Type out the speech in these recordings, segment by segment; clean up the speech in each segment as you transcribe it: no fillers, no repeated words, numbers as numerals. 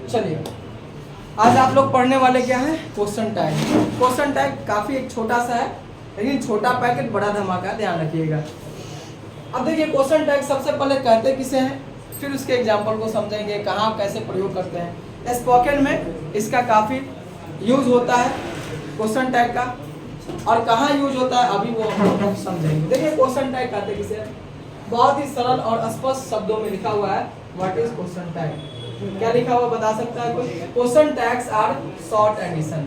चलिए आज आप लोग पढ़ने वाले क्या है, क्वेश्चन टैग। क्वेश्चन टैग काफी एक छोटा सा है, लेकिन छोटा पैकेट बड़ा धमाका, ध्यान रखिएगा। अब देखिए क्वेश्चन टैग सबसे पहले कहते किसे हैं, फिर उसके एग्जाम्पल को समझेंगे, कहाँ कैसे प्रयोग करते हैं। स्पोकन में इसका काफी यूज होता है क्वेश्चन टैग का, और कहाँ यूज होता है अभी वो हम लोग समझेंगे। देखिए क्वेश्चन टैग कहते किसे, बहुत ही सरल और स्पष्ट शब्दों में लिखा हुआ है व्हाट इज क्वेश्चन टैग। क्या लिखा हुआ बता सकता है कोई? Question tags are short addition.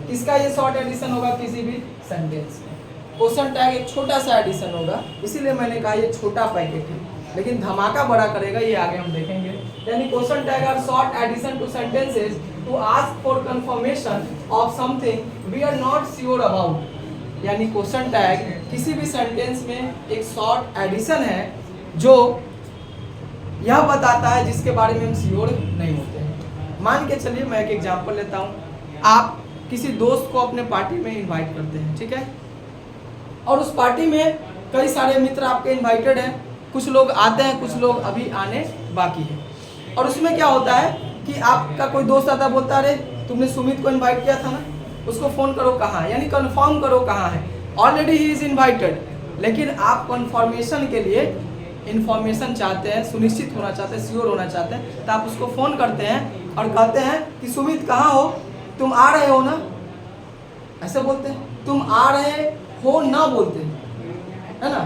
किसका ये शॉर्ट एडिशन होगा? किसी भी सेंटेंस में क्वेश्चन टैग एक छोटा सा एडिशन होगा, इसीलिए मैंने कहा ये छोटा पैकेट है, लेकिन धमाका बड़ा करेगा, ये आगे हम देखेंगे। यानी question tag are short addition to sentences to ask for confirmation of something we are not sure about. यानी क्वेश्चन टैग किसी भी सेंटेंस में एक शॉर्ट एडिशन है जो यह बताता है जिसके बारे में हम श्योर नहीं होते हैं। मान के चलिए मैं एक एग्जांपल लेता हूँ। आप किसी दोस्त को अपने पार्टी में इनवाइट करते हैं, ठीक है, और उस पार्टी में कई सारे मित्र आपके इनवाइटेड हैं, कुछ लोग आते हैं, कुछ लोग अभी आने बाकी है। और उसमें क्या होता है कि आपका कोई दोस्त आता है, बोलता है अरे तुमने सुमित को इन्वाइट किया था ना, उसको फ़ोन करो कहाँ है, यानी कन्फर्म करो कहाँ है। ऑलरेडी ही इज़ इन्वाइटेड, लेकिन आप कन्फर्मेशन के लिए इन्फॉर्मेशन चाहते हैं, सुनिश्चित होना चाहते हैं, श्योर होना चाहते हैं, तो आप उसको फ़ोन करते हैं और कहते हैं कि सुमित कहाँ हो, तुम आ रहे हो ना, ऐसे बोलते हैं। तुम आ रहे हो ना बोलते हैं, है ना।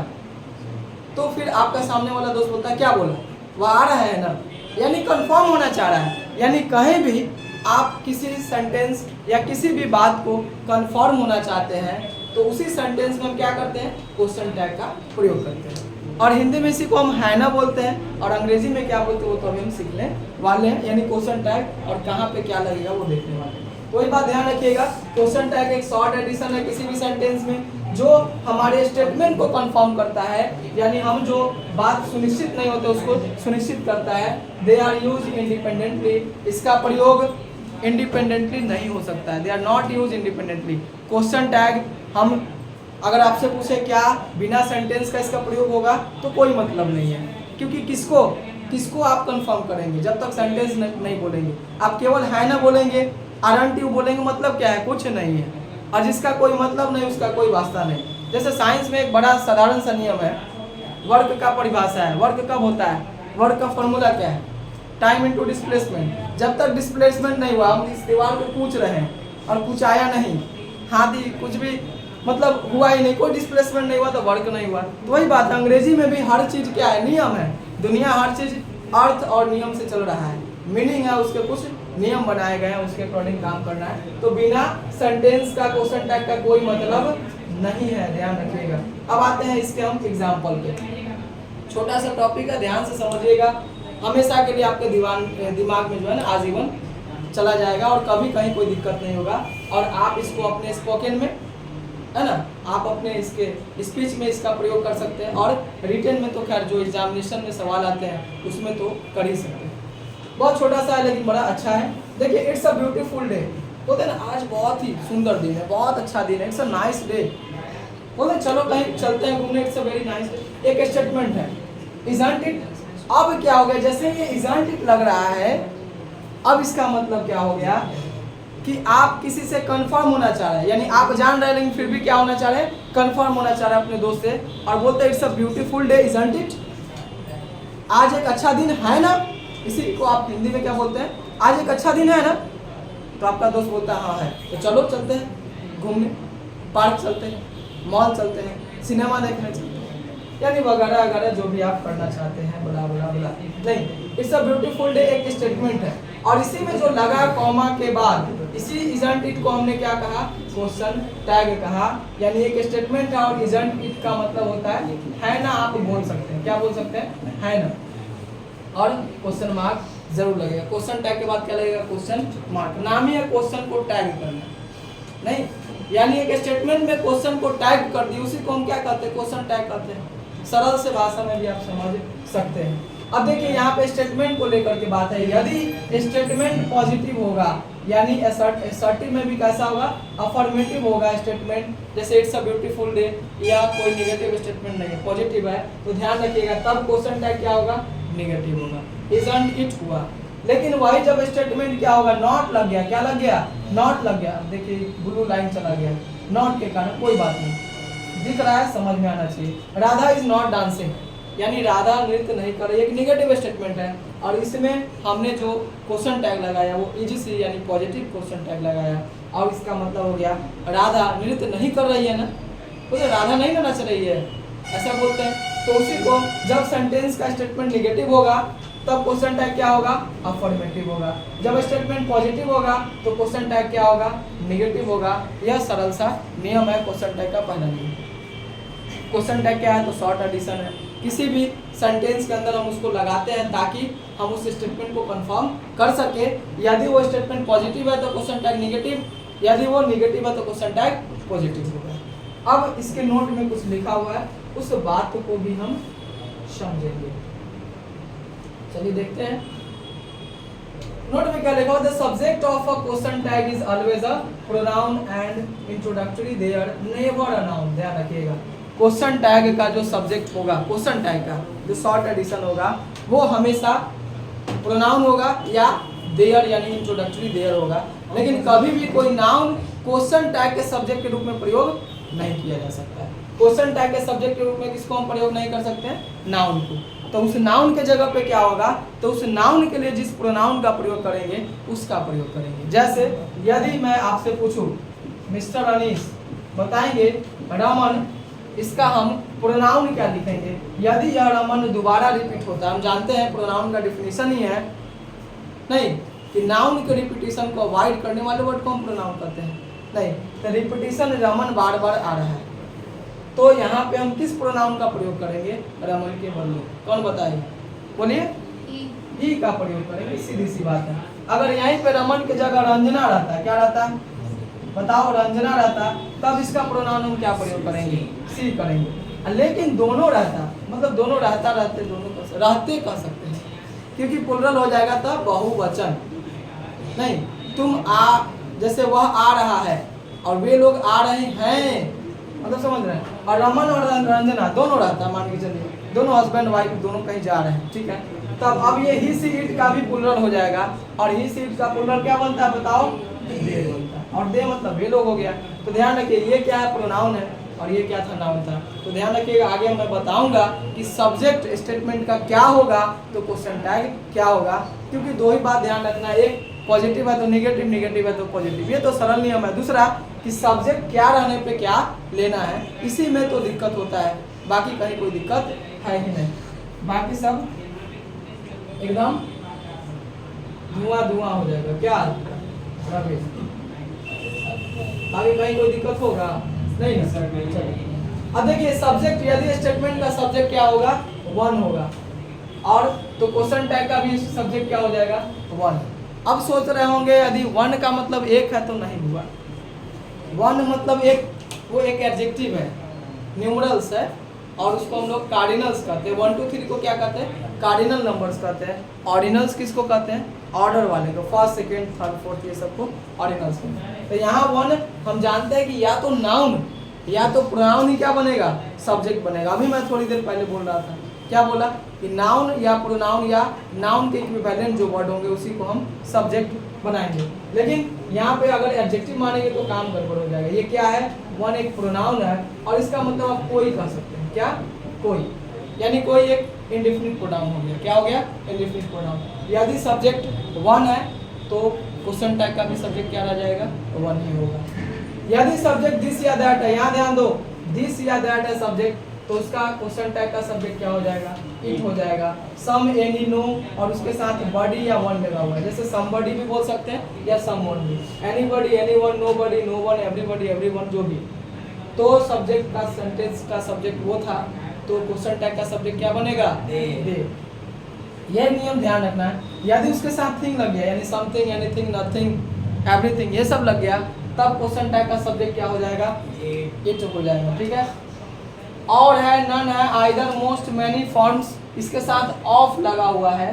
तो फिर आपका सामने वाला दोस्त बोलता है क्या बोला, वह आ रहा है ना, यानी कंफर्म होना चाह रहा है। यानी कहीं भी आप किसी सेंटेंस या किसी भी बात को कंफर्म होना चाहते हैं तो उसी सेंटेंस में हम क्या करते हैं, क्वेश्चन टैग का प्रयोग करते हैं। और हिंदी में इसी को हम है ना बोलते हैं, और अंग्रेजी में क्या बोलते हैं वो तो अभी हम सीखने वाले हैं। यानी क्वेश्चन टैग और कहाँ पे क्या लगेगा वो देखने वाले हैं। कोई बात ध्यान रखिएगा, क्वेश्चन टैग एक शॉर्ट एडिशन है किसी भी सेंटेंस में जो हमारे स्टेटमेंट को कंफर्म करता है, यानी हम जो बात सुनिश्चित नहीं होते उसको सुनिश्चित करता है। दे आर यूज इंडिपेंडेंटली, इसका प्रयोग इंडिपेंडेंटली नहीं हो सकता है, they are not use independently. Question tag हम अगर आपसे पूछे क्या बिना सेंटेंस का इसका प्रयोग होगा तो कोई मतलब नहीं है, क्योंकि किसको आप कंफर्म करेंगे जब तक सेंटेंस नहीं बोलेंगे। आप केवल है ना बोलेंगे, आरंट यू बोलेंगे, मतलब क्या है, कुछ नहीं है। और जिसका कोई मतलब नहीं उसका कोई वास्ता नहीं। जैसे साइंस में एक बड़ा साधारण सा नियम है, वर्क का परिभाषा है। वर्क कब होता है, वर्क का फॉर्मूला क्या है, टाइम इनटू डिस्प्लेसमेंट। जब तक डिस्प्लेसमेंट नहीं हुआ, हम इस दीवार को पूछ रहे हैं और कुछ आया नहीं, हाथी कुछ भी मतलब हुआ ही नहीं, कोई डिस्प्लेसमेंट नहीं हुआ तो वर्क नहीं हुआ। तो वही बात है, अंग्रेजी में भी हर चीज़ क्या है, नियम है। दुनिया हर चीज़ अर्थ और नियम से चल रहा है, मीनिंग है, उसके कुछ नियम बनाए गए हैं, उसके अकॉर्डिंग काम करना है। तो बिना सेंटेंस का क्वेश्चन टैग का कोई मतलब नहीं है, ध्यान रखिएगा। अब आते हैं इसके हम एग्जाम्पल पे। छोटा सा टॉपिक है, ध्यान से समझिएगा, हमेशा के लिए आपके दिमाग में जो है ना आजीवन चला जाएगा और कभी कहीं कोई दिक्कत नहीं होगा। और आप इसको अपने स्पोकन में, है ना, आप अपने इसके स्पीच में इसका प्रयोग कर सकते हैं, और रिटन में तो खैर जो एग्जामिनेशन में सवाल आते हैं उसमें तो कर ही सकते हैं। बहुत छोटा सा है लेकिन बड़ा अच्छा है। देखिए इट्स अ ब्यूटीफुल डे, बोलते हैं ना आज बहुत ही सुंदर दिन है, बहुत अच्छा दिन है, इट्स अ नाइस डे। बोलते चलो कहीं चलते हैं घूमने, it's a very nice day. एक स्टेटमेंट है, इजंट इट। अब क्या हो गया, जैसे ये इजंट इट लग रहा है, अब इसका मतलब क्या हो गया कि आप किसी से कंफर्म होना चाह रहे हैं, यानी आप जान रहे हैं लेकिन फिर भी क्या होना चाह रहे हैं, कंफर्म होना चाह रहे हैं अपने दोस्त से, और बोलते हैं it's a beautiful day isn't it, आज एक अच्छा दिन है ना। इसी को आप हिंदी में क्या बोलते हैं, आज एक अच्छा दिन है ना। तो आपका दोस्त बोलता है हाँ है, तो चलो चलते हैं घूमने, पार्क चलते हैं, मॉल चलते हैं, सिनेमा देखने चलते हैं, यानी वगैरह वगैरह जो भी आप करना चाहते हैं, बला बला बला। नहीं, इट्स अ ब्यूटीफुल डे एक स्टेटमेंट है, और इसी में जो लगा कॉमा के बाद इसी इजंट इट को हमने क्या कहा, क्वेश्चन टैग कहा। यानी एक स्टेटमेंट है और इजंट इट का मतलब होता है ना, आप बोल सकते हैं, क्या बोल सकते हैं, है ना, और क्वेश्चन मार्क जरूर लगेगा। क्वेश्चन टैग के बाद क्या लगेगा, क्वेश्चन मार्क। नाम ही है क्वेश्चन को टैग करना, नहीं, यानी एक स्टेटमेंट में क्वेश्चन को टैग कर दी, उसी को हम क्या कहते हैं, क्वेश्चन टैग कहते हैं। सरल से भाषा में भी आप समझ सकते हैं। अब देखिए यहाँ पे स्टेटमेंट को लेकर के बात है, यदि स्टेटमेंट पॉजिटिव होगा, यानी असर्टिव में भी कैसा होगा, अफर्मेटिव होगा स्टेटमेंट, जैसे इट्स अ ब्यूटीफुल डे, या कोई नेगेटिव स्टेटमेंट नहीं है, पॉजिटिव है, तो ध्यान रखिएगा तब क्वेश्चन टैग क्या होगा, नेगेटिव होगा। इजंट इट हुआ, लेकिन वही जब स्टेटमेंट क्या होगा, नॉट लग गया, क्या लग गया, नॉट लग गया। देखिए ब्लू लाइन चला गया नॉट के कारण, कोई बात नहीं, दिख रहा है, समझ में आना चाहिए। राधा इज नॉट डांसिंग, यानी राधा नृत्य नहीं कर रही, एक निगेटिव स्टेटमेंट है। और इसमें हमने जो क्वेश्चन टैग लगाया वो इज से यानी पॉजिटिव क्वेश्चन टैग लगाया, और इसका मतलब हो गया राधा नृत्य नहीं कर रही है ना, तो राधा नहीं ना नच रही है, ऐसा बोलते हैं। तो उसी को जब सेंटेंस का स्टेटमेंट निगेटिव होगा तब क्वेश्चन टैग क्या होगा, अफर्मेटिव होगा। जब स्टेटमेंट पॉजिटिव होगा तो क्वेश्चन टैग क्या होगा, नेगेटिव होगा। यह सरल सा नियम है क्वेश्चन टैग का पहला नियम। क्वेश्चन टैग क्या है, तो शॉर्ट एडिशन है, किसी भी सेंटेंस के अंदर हम उसको लगाते हैं ताकि हम उस स्टेटमेंट को कंफर्म कर सके। यदि वो स्टेटमेंट पॉजिटिव है तो क्वेश्चन टैग नेगेटिव, यदि वो नेगेटिव है तो क्वेश्चन टैग पॉजिटिव होगा। अब इसके नोट में कुछ लिखा हुआ है, उस बात को भी हम समझेंगे। चलिए देखते हैं नोट में क्या लिखा हुआ, the subject of a question tag is always a pronoun and introductory there, never a noun. ध्यान रखिएगा, क्वेश्चन टैग का जो सब्जेक्ट होगा, क्वेश्चन टैग का जो शॉर्ट एडिशन होगा वो हमेशा प्रोनाउन होगा या देयर यानी इंट्रोडक्टरी देयर होगा, लेकिन कभी भी कोई नाउन क्वेश्चन टैग के सब्जेक्ट के रूप में प्रयोग नहीं किया जा सकता है। क्वेश्चन टैग के सब्जेक्ट के रूप में किसको हम प्रयोग नहीं कर सकते हैं, नाउन को। तो उस नाउन के जगह पे क्या होगा, तो उस नाउन के लिए जिस प्रोनाउन का प्रयोग करेंगे उसका प्रयोग करेंगे। जैसे यदि मैं आपसे पूछूं मिस्टर अनीस बताएंगे रमन, इसका हम प्रोनाउन क्या लिखेंगे। यदि यह रमन दोबारा रिपीट होता है, हम जानते हैं प्रोनाउन का डिफिनीशन ही है नहीं कि नाउन के रिपीटिशन को अवॉइड करने वाले वर्ड को हम प्रोनाउन कहते हैं, नहीं तो रिपीटिशन रमन बार बार आ रहा है, तो यहाँ पे हम किस प्रोनाउन का प्रयोग करेंगे, रमन के बदले। कौन बताइए, बोलिए, ही का प्रयोग करेंगे, सीधी सी बात है। अगर यहीं पे रमन के जगह रंजना रहता, क्या रहता, बताओ, रंजना रहता, तब इसका प्रोनाउन हम क्या प्रयोग करेंगे, सी करेंगे। लेकिन दोनों रहता, मतलब दोनों रहता, रहते, दोनों रहते कह सकते हैं, क्योंकि प्लुरल हो जाएगा तब बहुवचन। नहीं, तुम आ, जैसे वह आ रहा है और वे लोग आ रहे हैं, मतलब समझ रहे हैं। और रमन और रंजना दोनों रहता है, मान के चलिए दोनों हस्बैंड वाइफ दोनों कहीं जा रहे हैं, ठीक है, तब अब ये ही सी इट का भी प्लुरल हो जाएगा, और ही सी इट का प्लुरल क्या बनता है बताओ, दे बनता है, और दे मतलब वे लोग हो गया। तो ध्यान रखिए ये क्या है, प्रोनाउन है, और ये क्या था, नाउन था। तो ध्यान रखिएगा, आगे मैं बताऊंगा कि सब्जेक्ट स्टेटमेंट का क्या होगा तो क्वेश्चन टैग क्या होगा, क्योंकि दो ही बात ध्यान रखना, एक पॉजिटिव है तो नेगेटिव, नेगेटिव है तो पॉजिटिव, ये तो सरल नियम है। दूसरा कि सब्जेक्ट क्या रहने पे क्या लेना है, इसी में तो दिक्कत होता है, बाकी कहीं कोई दिक्कत है ही नहीं, बाकी सब एकदम धुआं धुआं हो जाएगा। क्या रमेश, बाकी कहीं कोई दिक्कत होगा नहीं ना सर? चलिए अब देखिए, सब्जेक्ट यदि स्टेटमेंट का सब्जेक्ट क्या होगा, वन होगा, और तो क्वेश्चन टैग का भी सब्जेक्ट क्या हो जाएगा, वन। अब सोच रहे होंगे यदि वन का मतलब एक है तो नहीं हुआ, वन मतलब एक, वो एक एडजेक्टिव है, न्यूमरल्स है, और उसको हम लोग कार्डिनल्स कहते हैं। 1 2 3 को क्या कहते हैं, कार्डिनल नंबर्स कहते हैं। ऑर्डिनल्स किसको कहते हैं, ऑर्डर वाले को, फर्स्ट सेकंड थर्ड फोर्थ, ये सबको ऑर्डिनल्स कहते हैं। तो यहाँ वन हम जानते हैं कि या तो नाउन या तो प्रोनाउन ही क्या बनेगा, सब्जेक्ट बनेगा। अभी मैं थोड़ी देर पहले बोल रहा था, क्या बोला कि नाउन या प्रोनाउन या नाउन के इक्विवेलेंट जो वर्ड होंगे उसी को हम सब्जेक्ट बनाएंगे। लेकिन यहाँ पे अगर एडजेक्टिव मानेंगे तो काम गड़बड़ हो जाएगा। ये क्या है, वन एक प्रोनाउन है, और इसका मतलब आप कोई कह सकते हैं, क्या, कोई, यानी कोई एक इंडेफिनिट प्रोनाउन हो गया। क्या हो गया, इंडेफिनिट प्रोनाउन। यदि सब्जेक्ट वन है तो क्वेश्चन टैग का भी सब्जेक्ट क्या रह जाएगा, तो वन ही होगा। यदि सब्जेक्ट दिस या दैट है, यहाँ ध्यान दो, दिस या दैट है सब्जेक्ट, तो उसका क्वेश्चन टैग का सब्जेक्ट क्या हो जाएगा, इट हो जाएगा। सम, एनी, नो, और उसके साथ बॉडी या वन लगा हुआ है, जैसे समबडी भी बोल सकते हैं या समवन भी, anybody, anyone, nobody, no one, everybody, everyone, जो भी। तो सब्जेक्ट का, सेंटेंस का सब्जेक्ट वो था, तो क्वेश्चन टैग का सब्जेक्ट क्या बनेगा, दे। यह नियम ध्यान रखना है। यदि उसके साथ थिंग लग गया, यानी समथिंग, एनीथिंग, नथिंग, एवरीथिंग, ये सब लग गया, तब क्वेश्चन टैग का सब्जेक्ट क्या हो जाएगा, इट हो जाएगा, ठीक है। और है, नन है, आइदर, मोस्ट, मैनी, फॉर्म्स, इसके साथ ऑफ लगा हुआ है,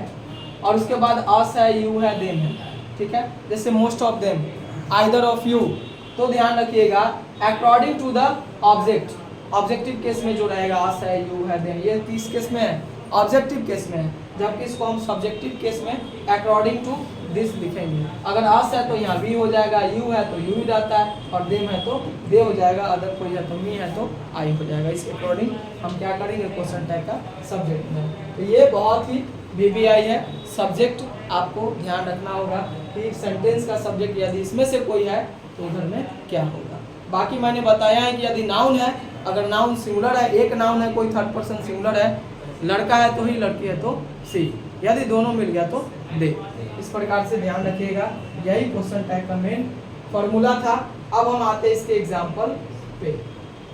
और उसके बाद अस है, यू है, देम है, ठीक है। जैसे most of them, either of you, तो ध्यान रखिएगा according to the object. Objective case में जो रहेगा अस है, यू है, देम, ये किस केस में है, ऑब्जेक्टिव केस में है। जबकि इसको हम सब्जेक्टिव केस में अकॉर्डिंग टू दिस लिखेंगे। अगर अस है तो यहाँ बी हो जाएगा, यू है तो यू ही रहता है, और देम है तो दे हो जाएगा, अदर कोई है तो मी है तो आई हो जाएगा। इसके अकॉर्डिंग हम क्या करेंगे क्वेश्चन टैग का सब्जेक्ट में। तो ये बहुत ही BBI है। सब्जेक्ट आपको ध्यान रखना होगा कि सेंटेंस का सब्जेक्ट यदि इसमें से कोई है तो उधर में क्या होगा। बाकी मैंने बताया है कि यदि नाउन है, अगर नाउन सिंगुलर है, एक नाउन है, कोई थर्ड पर्सन सिंगुलर है, लड़का है तो ही, लड़की है तो सी, यदि दोनों मिल गया तो दे। इस प्रकार से ध्यान रखिएगा। यही क्वेश्चन टैग का मेन फॉर्मूला था। अब हम आते हैं इसके एग्जाम्पल पे,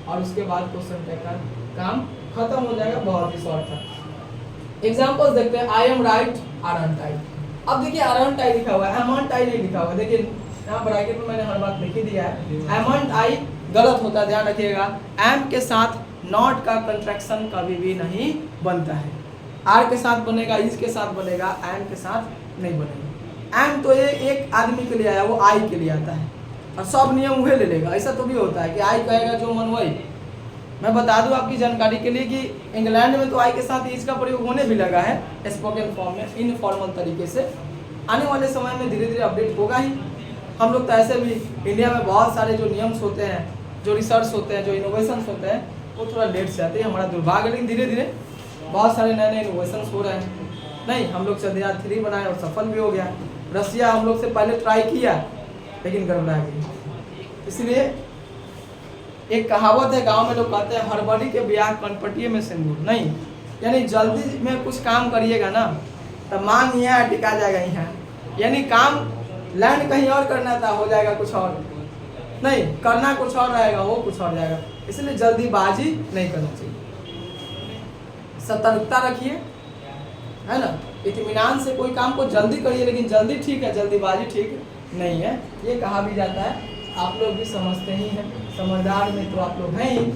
और उसके बाद क्वेश्चन टैग का काम खत्म हो जाएगा। बहुत ही शॉर्ट था। एग्जाम्पल्स देखते हैं। आई एम राइट, आरंट आई। अब देखिए आरंट आई लिखा हुआ है, एमंट आई नहीं लिखा हुआ है। देखिए यहाँ ब्रैकेट में मैंने हर बात लिख ही दिया है। एमंट आई गलत होता है, ध्यान रखिएगा। एम के साथ नॉट का कंट्रैक्शन कभी भी नहीं बनता है। आर के साथ बनेगा, इस के साथ बनेगा, एम के साथ नहीं बनेगा। एम तो ये एक आदमी के लिए आया, वो आई के लिए आता है, और सब नियम वही ले लेगा। ऐसा तो भी होता है कि आई कहेगा जो मन वही। मैं बता दूं आपकी जानकारी के लिए कि इंग्लैंड में तो आई के साथ इज का प्रयोग होने भी लगा है स्पोकन फॉर्म में, इनफॉर्मल तरीके से। आने वाले समय में धीरे धीरे अपडेट होगा ही। हम लोग तो ऐसे भी इंडिया में बहुत सारे जो नियम्स होते हैं, जो रिसर्च होते हैं, जो इनोवेशंस होते हैं, वो थोड़ा लेट से आते हैं। हमारा दुर्भाग्य, लेकिन धीरे धीरे बहुत सारे नए नए इनोवेशंस हो रहे हैं। नहीं, हम लोग चंद्रयान-3 बनाए और सफल भी हो गया। रसिया हम लोग से पहले ट्राई किया लेकिन गड़बड़ा गई। इसलिए एक कहावत है, गांव में लोग कहते हैं हड़बड़ी के ब्याह कनपटिए में सिंदूर। नहीं, यानी जल्दी में कुछ काम करिएगा ना तो मान यहाँ टिका जाएगा यहाँ, यानी काम लैंड कहीं और करना था, हो जाएगा कुछ और। नहीं, करना कुछ और रहेगा, वो कुछ और जाएगा। इसलिए जल्दीबाजी नहीं करना चाहिए, सतर्कता रखिए, है ना। इत्मीनान से कोई काम को जल्दी करिए, लेकिन जल्दी ठीक है, जल्दीबाजी ठीक नहीं है, ये कहा भी जाता है। आप लोग भी समझते ही हैं, समझदार में तो आप लोग हैं ही।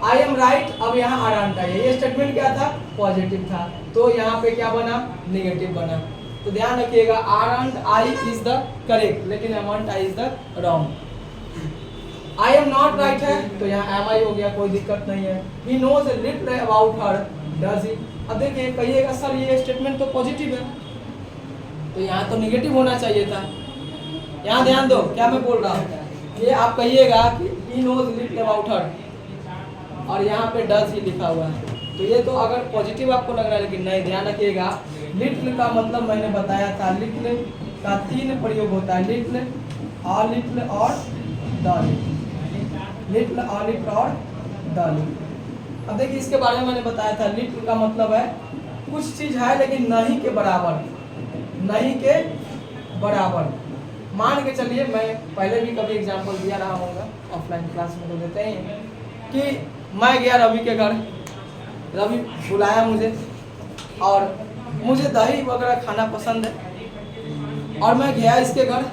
आई एम राइट, अब यहाँ आरंट आई है। ये स्टेटमेंट क्या था? पॉजिटिव था, तो यहाँ पे क्या बना? नेगेटिव बना। तो ध्यान रखिएगा, aren't I is the correct, लेकिन amn't I is the wrong. I am not right है तो यहाँ एम आई हो गया, कोई दिक्कत नहीं है। He knows a little about her, does he. अब देखिए कहिएगा सर ये स्टेटमेंट तो पॉजिटिव है, तो यहाँ तो नेगेटिव होना चाहिए था। यहाँ ध्यान दो क्या मैं बोल रहा हूँ। ये आप कहिएगा कि he knows little about her, और यहाँ पे डज ही लिखा हुआ है, तो ये तो अगर पॉजिटिव आपको लग रहा है, लेकिन नहीं। ध्यान रखिएगा, लिटिल का मतलब मैंने बताया था, लिटिल का 3 प्रयोग होता है, लिटिल, अ लिटिल और the little. Little, a little और द लिटिल। अब देखिए इसके बारे में मैंने बताया था, लिटिल का मतलब है कुछ चीज है लेकिन नहीं के बराबर, नहीं के बराबर। मान के चलिए, मैं पहले भी कभी एग्जाम्पल दिया रहा होगा, ऑफलाइन क्लास में तो देते ही हैं, कि मैं गया रवि के घर, रवि बुलाया मुझे, और मुझे दही वगैरह खाना पसंद है, और मैं गया इसके घर,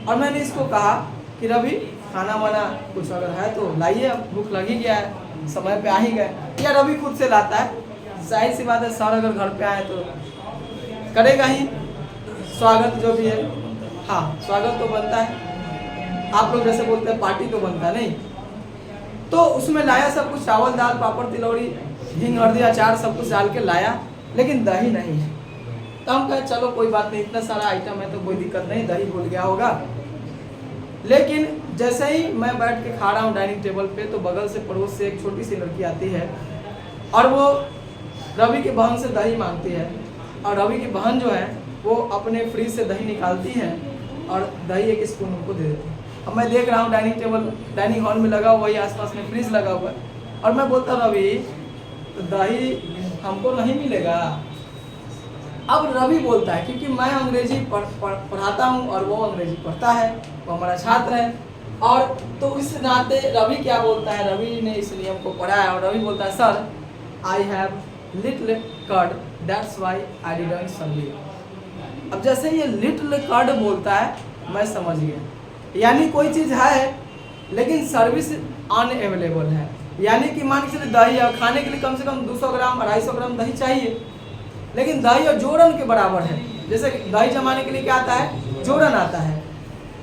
और मैंने इसको कहा कि रवि खाना वाना कुछ अगर है तो लाइए, अब भूख लगी गया है, समय पे आ ही गए। या रवि खुद से लाता है, जाहिर सी बात है, सर अगर घर पे आए तो करेगा ही स्वागत, जो भी है। हाँ, स्वागत तो बनता है, आप लोग जैसे बोलते हैं पार्टी तो बनता है, नहीं। तो उसमें लाया सब कुछ, चावल दाल पापड़ तिलौड़ी हिंग हल्दी अचार सब कुछ डाल के लाया, लेकिन दही नहीं है। तो हम कहे चलो कोई बात नहीं, इतना सारा आइटम है तो कोई दिक्कत नहीं, दही भूल गया होगा। लेकिन जैसे ही मैं बैठ के खा रहा हूँ डाइनिंग टेबल पे, तो बगल से पड़ोस से एक छोटी सी लड़की आती है, और वो रवि की बहन से दही मांगती है, और रवि की बहन जो है वो अपने फ्रिज से दही निकालती है और दही एक स्पून उनको दे देती है। अब मैं देख रहा हूँ डाइनिंग टेबल डाइनिंग हॉल में लगा हुआ है, आसपास में फ्रिज लगा हुआ है, और मैं बोलता रवि तो दही हमको नहीं मिलेगा। अब रवि बोलता है, क्योंकि मैं अंग्रेजी पढ़ाता हूँ और वो अंग्रेजी पढ़ता है, वो हमारा छात्र है, और तो इस नाते रवि क्या बोलता है, रवि ने इस नियम को पढ़ा है, और रवि बोलता है sir I have little curd that's why I didn't serve you. अब जैसे ये लिटिल कर्ड बोलता है, मैं समझ गया, यानी कोई चीज़ है लेकिन सर्विस अनअवेलेबल है। यानी कि मान के चलिए दही है, खाने के लिए कम से कम 200 ग्राम 250 ग्राम दही चाहिए, लेकिन दही और जोड़न के बराबर है। जैसे दही जमाने के लिए क्या आता है, जोड़न आता है,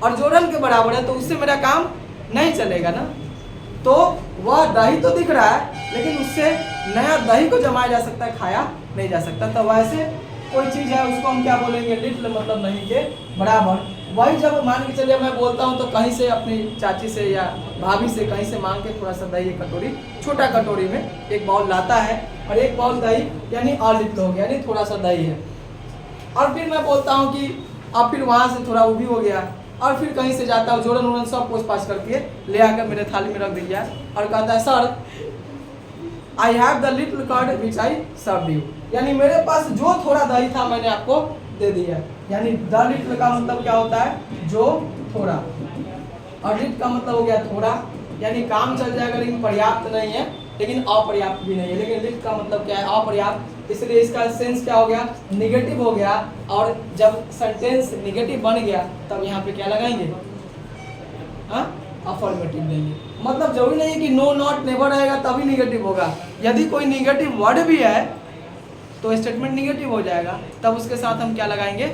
और जोड़न के बराबर है, तो उससे मेरा काम नहीं चलेगा ना। तो वह दही तो दिख रहा है, लेकिन उससे नया दही को जमाया जा सकता है, खाया नहीं जा सकता। तो वैसे कोई चीज़ है उसको हम क्या बोलेंगे, लिटिल मतलब नहीं के बराबर। वही जब मान के चलिए मैं बोलता हूँ तो कहीं से अपनी चाची से या भाभी से कहीं से मांग के थोड़ा सा दही, एक कटोरी, छोटा कटोरी में एक बाउल लाता है और एक बाउल दही यानी और लिटिल हो गया, यानी थोड़ा सा दही है। और फिर मैं बोलता हूँ कि अब फिर वहाँ से थोड़ा वो भी हो गया और फिर कहीं से जाता हूँ जोड़न उड़न सब पोछ पाछ करके ले आकर मेरे थाली में रख दिया और कहता है sir I have the little curd which I serve you, यानी मेरे पास जो थोड़ा दही था मैंने आपको दे दिया। यानी द लिटिल का मतलब क्या होता है, जो थोड़ा, और लिट का मतलब हो गया थोड़ा, यानी काम चल जाएगा लेकिन पर्याप्त नहीं है, लेकिन अपर्याप्त भी नहीं है। लेकिन लिट का मतलब क्या है, अपर्याप्त, इसलिए इसका सेंस क्या हो गया, निगेटिव हो गया। और जब सेंटेंस निगेटिव बन गया तब यहाँ पे क्या लगाएंगे, हाँ अफर्मेटिव लेंगे। मतलब जरूरी नहीं है कि नो नॉट नेवर रहेगा तभी निगेटिव होगा। यदि कोई निगेटिव वर्ड भी है तो स्टेटमेंट निगेटिव हो जाएगा, तब उसके साथ हम क्या लगाएंगे,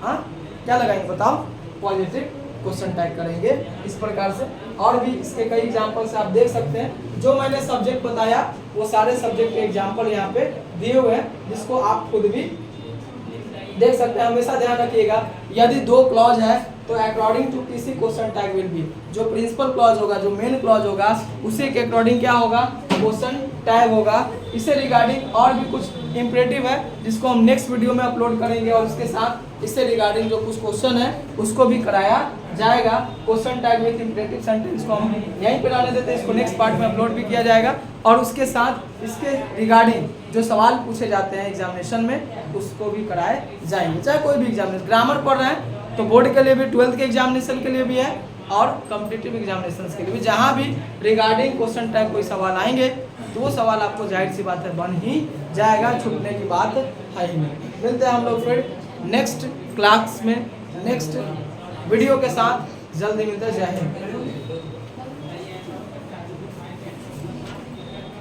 हाँ क्या लगाएंगे बताओ, पॉजिटिव क्वेश्चन टैग करेंगे इस प्रकार से। और भी इसके कई एग्जांपल्स आप देख सकते हैं। जो मैंने सब्जेक्ट बताया वो सारे सब्जेक्ट के एग्जांपल यहाँ पे दिए हुए हैं, जिसको आप खुद भी देख सकते हैं। हमेशा ध्यान रखिएगा यदि दो क्लॉज है तो अकॉर्डिंग टू किसी क्वेश्चन टैग विल बी, जो प्रिंसिपल क्लॉज होगा, जो मेन क्लॉज होगा, उसी के अकॉर्डिंग क्या होगा, क्वेश्चन टैग होगा। इससे रिगार्डिंग और भी कुछ इंपरेटिव है जिसको हम नेक्स्ट वीडियो में अपलोड करेंगे, और उसके साथ इससे रिगार्डिंग जो कुछ क्वेश्चन है उसको भी कराया जाएगा। Question tag with imperative sentence को हम यहीं पर आने देते हैं, इसको नेक्स्ट पार्ट में अपलोड भी किया जाएगा। और उसके साथ इसके रिगार्डिंग जो सवाल पूछे जाते हैं एग्जामिनेशन में उसको भी कराए जाएंगे। चाहे कोई भी एग्जामिनेशन, ग्रामर पढ़ रहे हैं तो बोर्ड के लिए भी, 12th के एग्जामिनेशन के लिए भी है और कॉम्पिटिटिव एग्जामिनेशन के लिए भी, जहाँ भी रिगार्डिंग क्वेश्चन टैग कोई सवाल आएंगे तो वो सवाल आपको जाहिर सी बात है बन ही जाएगा, छूटने की बात है ही नहीं। मिलते हैं हम लोग फिर नेक्स्ट क्लास में नेक्स्ट वीडियो के साथ, जल्दी मिलते हैं। जय हिंद।